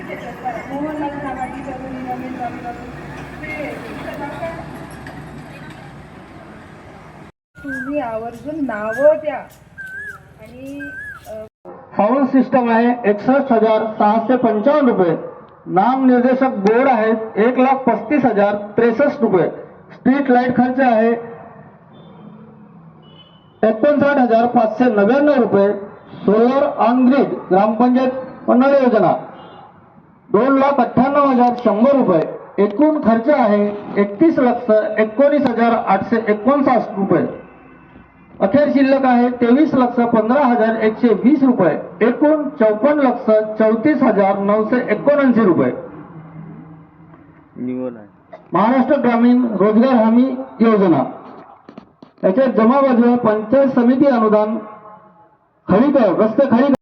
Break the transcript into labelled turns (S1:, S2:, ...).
S1: मोहनलाल सामाजिक करून रमेश तुम्ही आवर्जून नावं द्या आणि
S2: साऊंड सिस्टम आहे 61,655 रुपये. नाम निर्देशक बोर्ड आहेत 1,35,063 रुपये. स्ट्रीट लाईट खर्च आहे 59,599 रुपये. सोलर ऑन ग्रिड ग्रामपंचायत मंडळ योजना 2,98,100 रुपये. एकूण खर्च आहे 31,19,859 रुपये. अखेर शिल्लक आहे 23,15,120 रुपये. एकूण 54,34,979 रुपये. महाराष्ट्र ग्रामीण रोजगार हमी योजना याच्यात जमा बाजू पंचायत समिती अनुदान खडीकर रस्ते खडीकर